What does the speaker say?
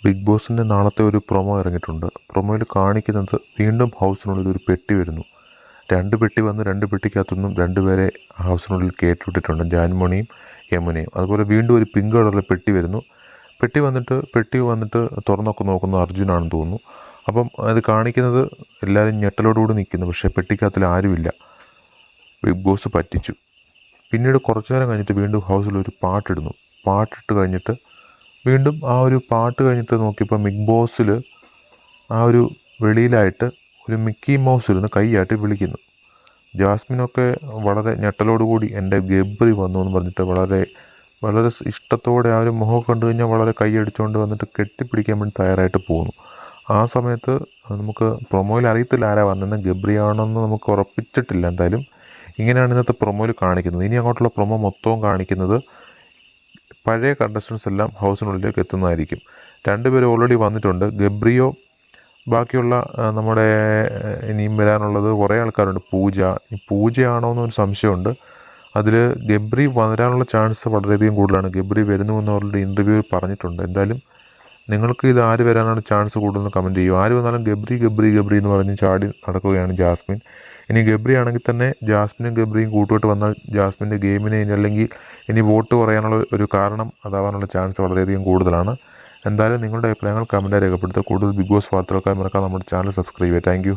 Big ബോസിൻ്റെ നാളത്തെ ഒരു പ്രൊമോ ഇറങ്ങിയിട്ടുണ്ട്. പ്രൊമോയിൽ കാണിക്കുന്നത് വീണ്ടും ഹൗസിനുള്ളിൽ ഒരു പെട്ടി വരുന്നു. 2 പെട്ടി വന്ന് 2 പെട്ടിക്കകത്തുനിന്നും 2 പേരെ ഹൗസിനുള്ളിൽ കയറ്റിവിട്ടിട്ടുണ്ട്, ജാൻമണിയും യമുനയും. അതുപോലെ വീണ്ടും ഒരു പിങ്ക് കളറിലെ പെട്ടി വരുന്നു. പെട്ടി വന്നിട്ട് തുറന്നൊക്കെ നോക്കുന്നു അർജുനാണെന്ന് തോന്നുന്നു. അപ്പം അത് കാണിക്കുന്നത് എല്ലാവരും ഞെട്ടലോടുകൂടി നിൽക്കുന്നു. പക്ഷേ പെട്ടിക്കകത്തിൽ ആരുമില്ല. ബിഗ് ബോസ് പറ്റിച്ചു. പിന്നീട് കുറച്ചു നേരം കഴിഞ്ഞിട്ട് വീണ്ടും ഹൗസിലൊരു പാട്ടിടുന്നു. പാട്ടിട്ട് കഴിഞ്ഞിട്ട് വീണ്ടും ആ ഒരു പാട്ട് കഴിഞ്ഞിട്ട് നോക്കിയപ്പോൾ ബിഗ് ബോസിൽ ആ ഒരു വെളിയിലായിട്ട് ഒരു മിക്കി മൗസ് ഇരുന്ന് കൈയാട്ടി വിളിക്കുന്നു. ജാസ്മിനൊക്കെ വളരെ ഞെട്ടലോടുകൂടി എൻ്റെ ഗബ്രി വന്നു എന്ന് പറഞ്ഞിട്ട് വളരെ വളരെ ഇഷ്ടത്തോടെ ആ ഒരു മുഖം കണ്ടു കഴിഞ്ഞാൽ വളരെ കൈയടിച്ചുകൊണ്ട് വന്നിട്ട് കെട്ടിപ്പിടിക്കാൻ വേണ്ടി തയ്യാറായിട്ട് പോകുന്നു. ആ സമയത്ത് നമുക്ക് പ്രൊമോയിൽ അറിയത്തില്ല ആരാ വന്നെന്ന്, ഗബ്രിയാണെന്ന് നമുക്ക് ഉറപ്പിച്ചിട്ടില്ല. എന്തായാലും ഇങ്ങനെയാണ് ഇന്നത്തെ പ്രൊമോയിൽ കാണിക്കുന്നത്. ഇനി അങ്ങോട്ടുള്ള പ്രൊമോ മൊത്തവും കാണിക്കുന്നത് പഴയ കണ്ടസ്റ്റൻസ് എല്ലാം ഹൗസിനുള്ളിലേക്ക് എത്തുന്നതായിരിക്കും. 2 പേര് ഓൾറെഡി വന്നിട്ടുണ്ട്, ഗബ്രിയോ, ബാക്കിയുള്ള നമ്മുടെ ഇനിയും വരാനുള്ളത് കുറേ ആൾക്കാരുണ്ട്. പൂജയാണോ എന്നൊരു സംശയമുണ്ട്. അതിൽ ഗബ്രി വരാനുള്ള ചാൻസ് വളരെയധികം കൂടുതലാണ്. ഗബ്രി വരുന്നുവെന്ന് അവരുടെ ഇൻ്റർവ്യൂവിൽ പറഞ്ഞിട്ടുണ്ട്. എന്തായാലും നിങ്ങൾക്ക് ഇത് ആര് വരാനാണ് ചാൻസ് കൂടുതലെന്ന് കമൻറ്റ് ചെയ്യും. ആര് വന്നാലും ഗബ്രി എന്ന് പറഞ്ഞ് ചാടി നടക്കുകയാണ് ജാസ്മിൻ. ഇനി ഗബ്രി ആണെങ്കിൽ തന്നെ ജാസ്മിനും ഗബ്രിയും കൂട്ടുകെട്ട് വന്നാൽ ജാസ്മിൻ്റെ ഗെയിമിനെ അല്ലെങ്കിൽ ഇനി വോട്ട് കുറയാനുള്ള ഒരു കാരണം അതാവാനുള്ള ചാൻസ് വളരെയധികം കൂടുതലാണ്. എന്തായാലും നിങ്ങളുടെ അഭിപ്രായങ്ങൾ കമൻറ്റായി രേഖപ്പെടുത്തുക. കൂടുതൽ ബിഗ് ബോസ് വാർത്തകൾക്കായി മറക്കാതെ നമ്മുടെ ചാനൽ സബ്സ്ക്രൈബ് ചെയ്യുക. താങ്ക്